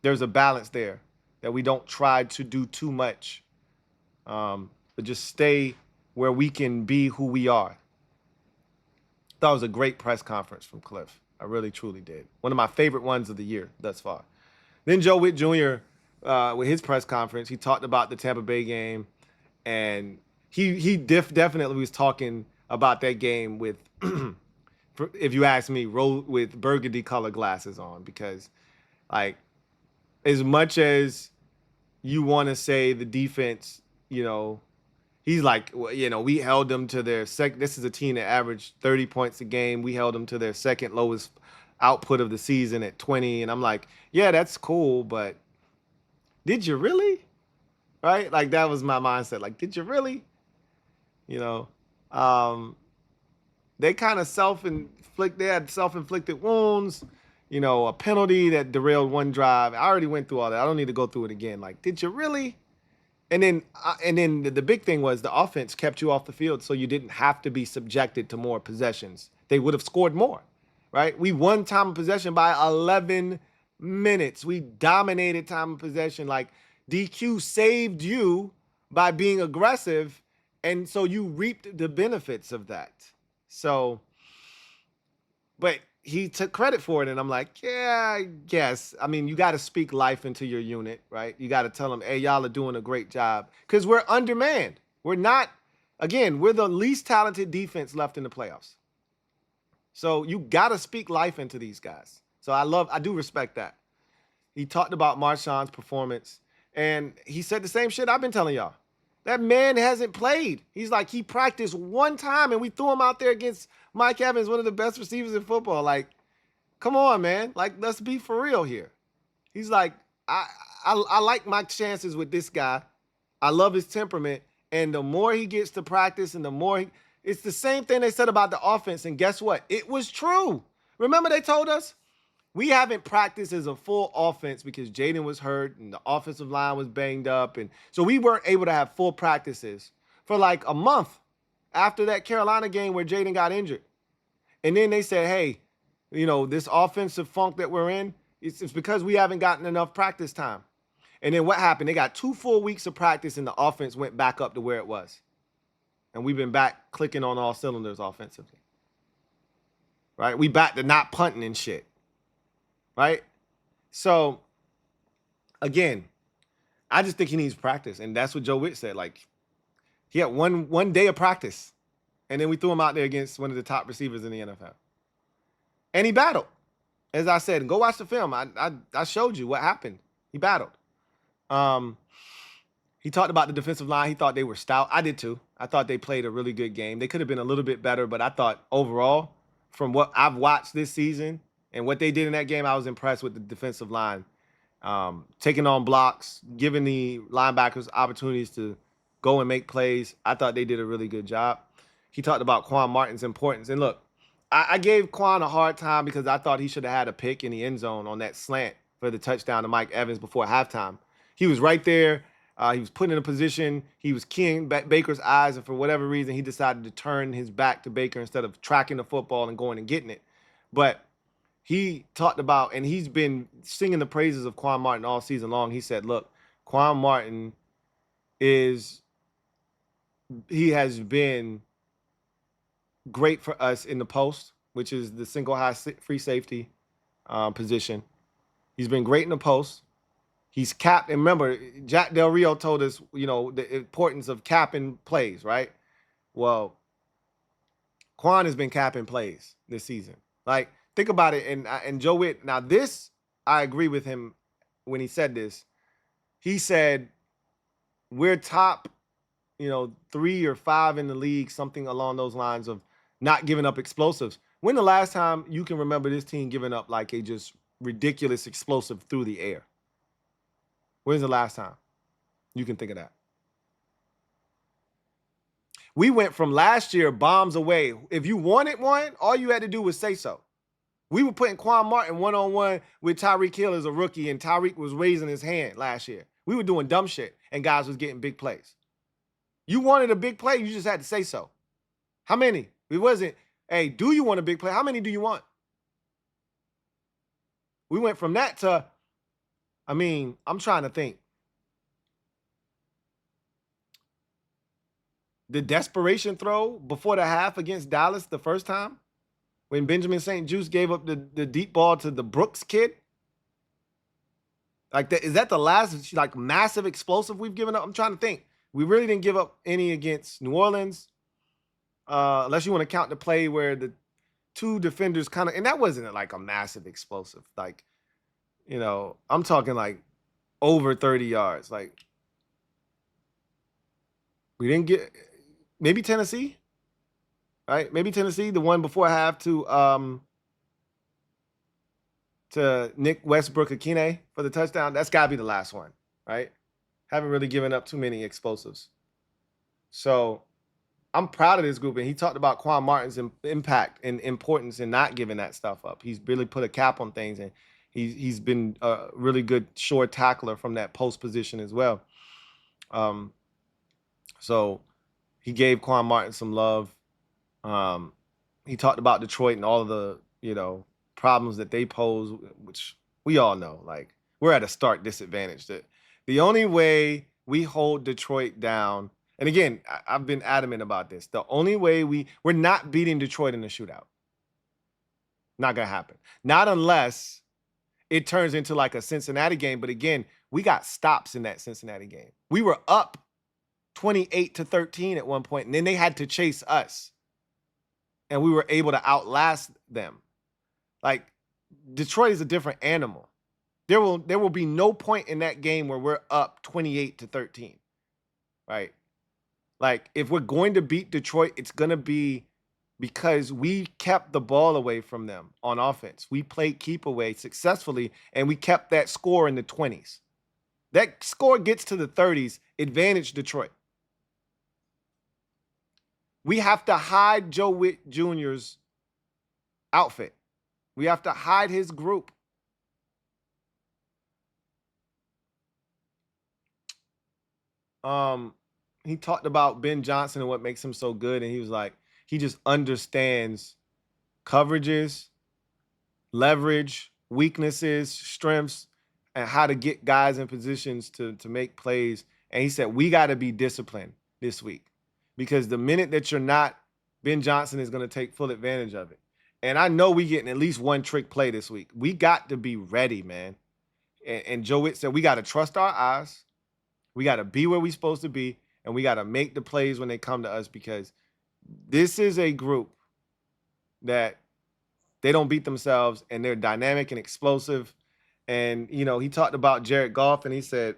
there's a balance there, that we don't try to do too much, but just stay where we can be who we are. Thought it was a great press conference from Kliff. I really, truly did. One of my favorite ones of the year thus far. Then Joe Whitt Jr., with his press conference, he talked about the Tampa Bay game, and he definitely was talking about that game with, if you ask me, with burgundy color glasses on, because, like, as much as you want to say the defense, he's like, we held them to their second. This is a team that averaged 30 points a game. We held them to their second lowest output of the season at 20. And I'm like, yeah, that's cool, but did you really? Right? Like, that was my mindset. Like, did you really? They kind of they had self-inflicted wounds, a penalty that derailed one drive. I already went through all that. I don't need to go through it again. Like, did you really? And then the big thing was the offense kept you off the field, so you didn't have to be subjected to more possessions. They would have scored more, right? We won time of possession by 11 minutes. We dominated time of possession. Like, DQ saved you by being aggressive, and so you reaped the benefits of that. So, but he took credit for it, and I'm like, yeah, I guess. I mean, you got to speak life into your unit, right? You got to tell them, hey, y'all are doing a great job, because we're undermanned. We're not, again, we're the least talented defense left in the playoffs. So you got to speak life into these guys. So I do respect that. He talked about Marshawn's performance, and he said the same shit I've been telling y'all. That man hasn't played. He's like, he practiced one time, and we threw him out there against Mike Evans, one of the best receivers in football. Like, come on, man. Like, let's be for real here. He's like, I like my chances with this guy. I love his temperament. And the more he gets to practice and the more it's the same thing they said about the offense. And guess what? It was true. Remember they told us we haven't practiced as a full offense because Jaden was hurt and the offensive line was banged up. And so we weren't able to have full practices for like a month after that Carolina game where Jaden got injured. And then they said, hey, you know, this offensive funk that we're in, it's because we haven't gotten enough practice time. And then what happened? They got 2 full weeks of practice and the offense went back up to where it was. And we've been back clicking on all cylinders offensively. Right? We back to not punting and shit. Right? So, again, I just think he needs practice. And that's what Joe Whitt said. Like, he had one day of practice. And then we threw him out there against one of the top receivers in the NFL. And he battled. As I said, go watch the film. I showed you what happened. He battled. He talked about the defensive line. He thought they were stout. I did too. I thought they played a really good game. They could have been a little bit better, but I thought overall, from what I've watched this season and what they did in that game, I was impressed with the defensive line. Taking on blocks, giving the linebackers opportunities to go and make plays. I thought they did a really good job. He talked about Quan Martin's importance. And look, I gave Quan a hard time because I thought he should have had a pick in the end zone on that slant for the touchdown to Mike Evans before halftime. He was right there. He was put in a position. He was keying Baker's eyes, and for whatever reason, he decided to turn his back to Baker instead of tracking the football and going and getting it. But he talked about, and he's been singing the praises of Quan Martin all season long. He said, look, Quan Martin he has been great for us in the post, which is the single high free safety position. He's been great in the post. He's capped. And remember, Jack Del Rio told us, you know, the importance of capping plays, right? Well, Quan has been capping plays this season. Like, think about it. And Joe Whitt, now this, I agree with him when he said this. He said, we're top, 3 or 5 in the league, something along those lines of not giving up explosives. When the last time you can remember this team giving up like a just ridiculous explosive through the air? When's the last time you can think of that? We went from last year bombs away. If you wanted one, all you had to do was say so. We were putting Quan Martin one-on-one with Tyreek Hill as a rookie, and Tyreek was raising his hand last year. We were doing dumb shit, and guys was getting big plays. You wanted a big play, you just had to say so. How many? It wasn't, hey, do you want a big play? How many do you want? We went from that to, I'm trying to think. The desperation throw before the half against Dallas the first time, when Benjamin St. Juste gave up the deep ball to the Brooks kid. Like, is that the last like massive explosive we've given up? I'm trying to think. We really didn't give up any against New Orleans, unless you want to count the play where the 2 defenders kind of, and that wasn't like a massive explosive. Like, I'm talking like over 30 yards. Like, we didn't get, maybe Tennessee, right? Maybe Tennessee, the one before half to Nick Westbrook-Akine for the touchdown. That's got to be the last one, right? Haven't really given up too many explosives. So I'm proud of this group. And he talked about Quan Martin's impact and importance in not giving that stuff up. He's really put a cap on things, and he's been a really good short tackler from that post position as well. So he gave Quan Martin some love. He talked about Detroit and all of the, problems that they pose, which we all know. Like, we're at a stark disadvantage. The only way we hold Detroit down, and again, I've been adamant about this, the only way we're not beating Detroit in the shootout. Not going to happen. Not unless it turns into like a Cincinnati game. But again, we got stops in that Cincinnati game. We were up 28-13 at one point, and then they had to chase us. And we were able to outlast them. Like, Detroit is a different animal. There will be no point in that game where we're up 28-13, right? Like, if we're going to beat Detroit, it's going to be because we kept the ball away from them on offense. We played keep away successfully, and we kept that score in the 20s. That score gets to the 30s, advantage Detroit. We have to hide Joe Whitt Jr.'s outfit. We have to hide his group. He talked about Ben Johnson and what makes him so good, and he was like, he just understands coverages, leverage, weaknesses, strengths, and how to get guys in positions to make plays. And he said, we got to be disciplined this week because the minute that you're not, Ben Johnson is going to take full advantage of it. And I know we getting at least one trick play this week. We got to be ready, man. And Joe Whitt said, we got to trust our eyes. We got to be where we're supposed to be. And we got to make the plays when they come to us because this is a group that they don't beat themselves and they're dynamic and explosive. And, you know, he talked about Jared Goff and he said,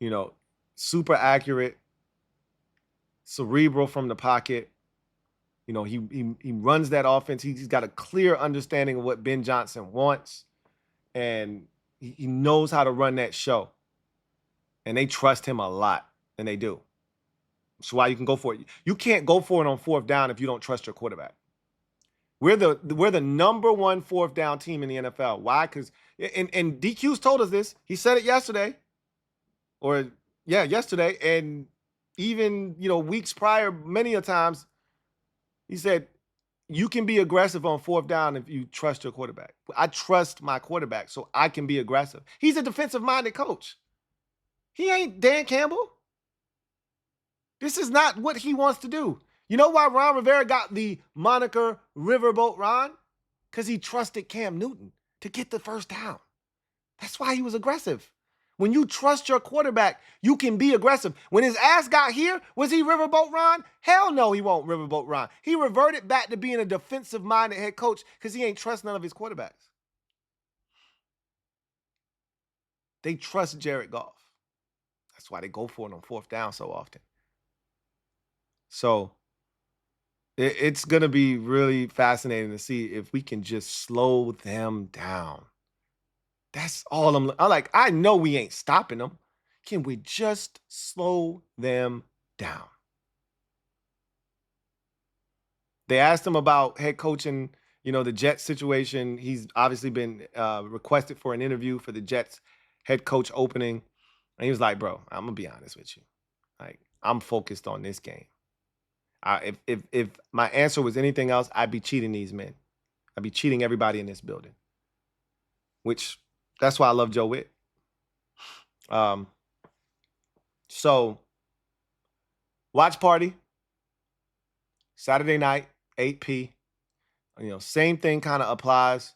you know, super accurate, cerebral from the pocket. You know, he runs that offense. He's got a clear understanding of what Ben Johnson wants. And he knows how to run that show. And they trust him a lot. And they do. That's why you can go for it. You can't go for it on fourth down if you don't trust your quarterback. We're the number one fourth down team in the NFL. Why? Because and DQ's told us this. He said it yesterday. Yesterday. And even, you know, weeks prior, many a times, he said, you can be aggressive on fourth down if you trust your quarterback. I trust my quarterback, so I can be aggressive. He's a defensive-minded coach. He ain't Dan Campbell. This is not what he wants to do. You know why Ron Rivera got the moniker Riverboat Ron? Because he trusted Cam Newton to get the first down. That's why he was aggressive. When you trust your quarterback, you can be aggressive. When his ass got here, was he Riverboat Ron? Hell no, he won't Riverboat Ron. He reverted back to being a defensive-minded head coach because he ain't trust none of his quarterbacks. They trust Jared Goff. That's why they go for it on fourth down so often. So it's going to be really fascinating to see if we can just slow them down. That's all I'm like. I know we ain't stopping them. Can we just slow them down? They asked him about head coaching, you know, the Jets situation. He's obviously been requested for an interview for the Jets head coach opening. And he was like, bro, I'm going to be honest with you. Like, I'm focused on this game. If my answer was anything else, I'd be cheating these men. I'd be cheating everybody in this building. Which, that's why I love Joe Whitt. So, watch party. Saturday night, 8 p. You know, same thing kind of applies.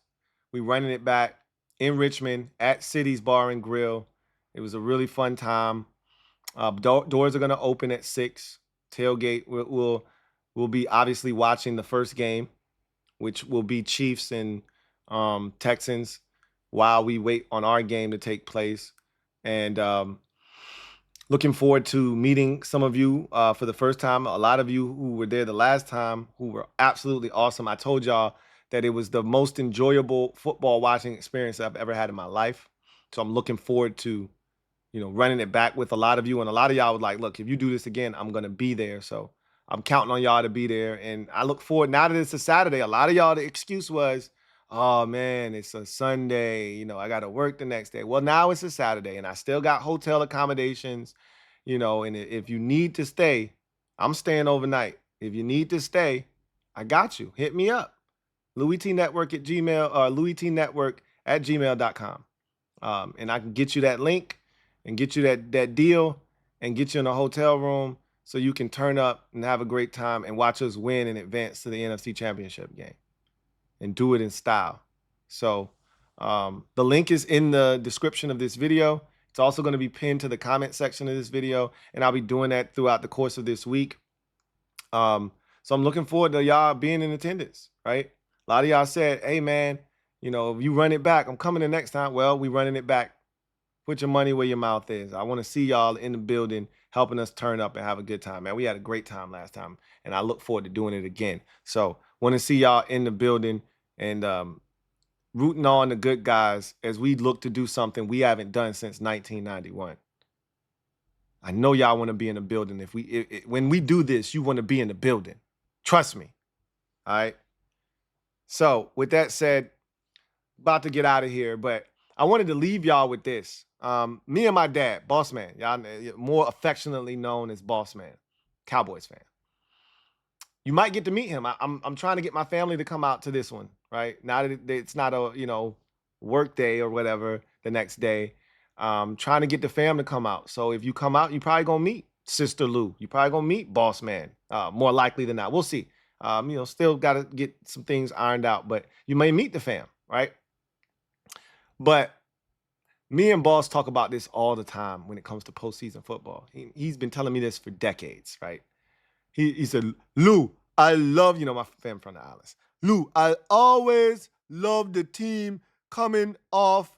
We running it back in Richmond at City's Bar and Grill. It was a really fun time. Doors are going to open at 6. Tailgate. We'll be obviously watching the first game, which will be Chiefs and Texans, while we wait on our game to take place. And looking forward to meeting some of you for the first time. A lot of you who were there the last time who were absolutely awesome. I told y'all that it was the most enjoyable football watching experience I've ever had in my life. So I'm looking forward to, you know, running it back with a lot of you. And a lot of y'all was like, look, if you do this again, I'm going to be there. So I'm counting on y'all to be there. And I look forward, now that it's a Saturday, a lot of y'all, the excuse was, oh man, it's a Sunday, you know, I got to work the next day. Well, now it's a Saturday and I still got hotel accommodations, you know, and if you need to stay, I'm staying overnight. If you need to stay, I got you. Hit me up. LouieTeeNetwork at Gmail, LouieTeeNetwork@gmail.com. And I can get you that link and get you that deal and get you in a hotel room so you can turn up and have a great time and watch us win and advance to the NFC Championship game. and do it in style. So the link is in the description of this video. It's also going to be pinned to the comment section of this video, and I'll be doing that throughout the course of this week. So I'm looking forward to y'all being in attendance, right? A lot of y'all said, hey, man, you know, if you run it back, I'm coming the next time. Well, we running it back. Put your money where your mouth is. I want to see y'all in the building helping us turn up and have a good time, man. We had a great time last time, and I look forward to doing it again. So want to see y'all in the building and rooting on the good guys as we look to do something we haven't done since 1991. I know y'all want to be in the building. When we do this, you want to be in the building. Trust me. All right. So with that said, about to get out of here, but I wanted to leave y'all with this. Me and my dad, Boss Man, y'all more affectionately known as Boss Man, Cowboys fan. You might get to meet him. I'm trying to get my family to come out to this one, right? Now that it's not a work day or whatever the next day. Trying to get the fam to come out. So if you come out, you probably gonna meet Sister Lou. You probably gonna meet Boss Man. More likely than not. We'll see. Still gotta get some things ironed out, but you may meet the fam, right? But me and Boss talk about this all the time when it comes to postseason football. He's been telling me this for decades, right? He said, Lou, I love, my fam from the islands. Lou, I always love the team coming off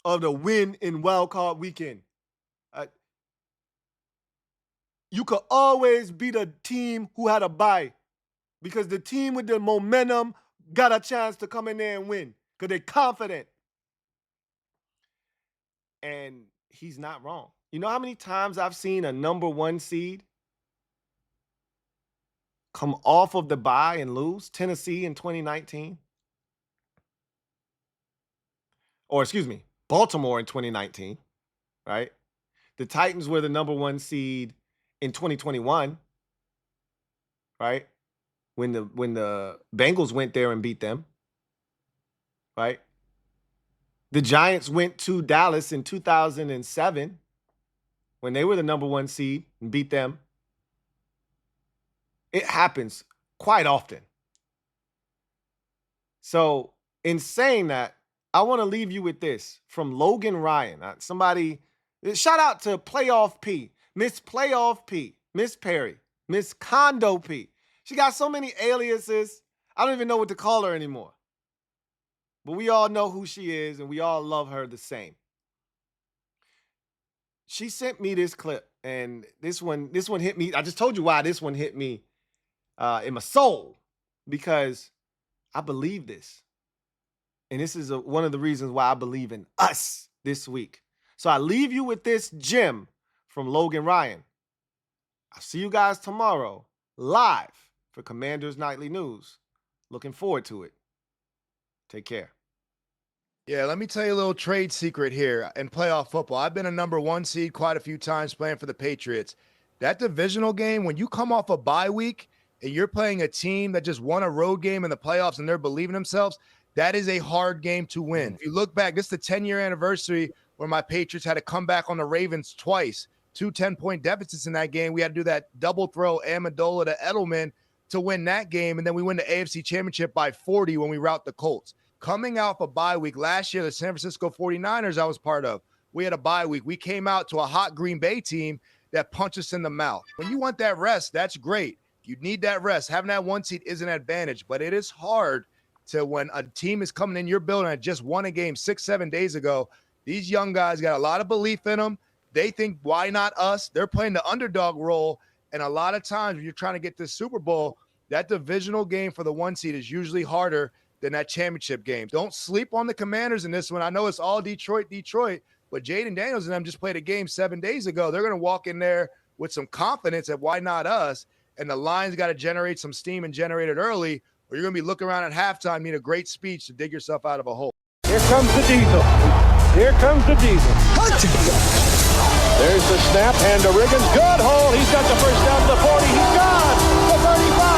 of the win in Wildcard Weekend. You could always be the team who had a bye because the team with the momentum got a chance to come in there and win because they're confident. And he's not wrong. You know how many times I've seen a number 1 seed come off of the bye and lose? Tennessee in 2019. Or excuse me, Baltimore in 2019, right? The Titans were the number 1 seed in 2021, right? When the Bengals went there and beat them, right? The Giants went to Dallas in 2007 when they were the number 1 seed and beat them. It happens quite often. So in saying that, I want to leave you with this from Logan Ryan. Somebody, shout out to Playoff P, Miss Playoff P, Miss Perry, Miss Condo P. She got so many aliases, I don't even know what to call her anymore. But we all know who she is, and we all love her the same. She sent me this clip, and this one hit me. I just told you why this one hit me in my soul, because I believe this. And this is one of the reasons why I believe in us this week. So I leave you with this gem from Logan Ryan. I'll see you guys tomorrow live for Commanders Nightly News. Looking forward to it. Take care. Yeah, let me tell you a little trade secret here in playoff football. I've been a number 1 seed quite a few times playing for the Patriots. That divisional game, when you come off a bye week and you're playing a team that just won a road game in the playoffs and they're believing themselves, that is a hard game to win. If you look back, this is the 10-year anniversary where my Patriots had to come back on the Ravens twice. 2 10-point deficits in that game. We had to do that double throw Amendola to Edelman to win that game, and then we win the AFC Championship by 40 when we rout the Colts. Coming out of a bye week last year, the San Francisco 49ers I was part of, we had a bye week. We came out to a hot Green Bay team that punched us in the mouth. When you want that rest, that's great. You need that rest. Having that 1 seed is an advantage, but it is hard to when a team is coming in your building and just won a game 6-7 days ago. These young guys got a lot of belief in them. They think, why not us? They're playing the underdog role, and a lot of times when you're trying to get this Super Bowl, that divisional game for the 1 seed is usually harder than that championship game. Don't sleep on the Commanders in this one. I know it's all Detroit, but Jaden Daniels and them just played a game 7 days ago. They're going to walk in there with some confidence at why not us, and the Lions got to generate some steam and generate it early, or you're going to be looking around at halftime, need a great speech to dig yourself out of a hole. Here comes the Diesel. Here comes the Diesel. There's the snap, and to Riggins. Good hole. He's got the first down to the 40. He's gone. The 35.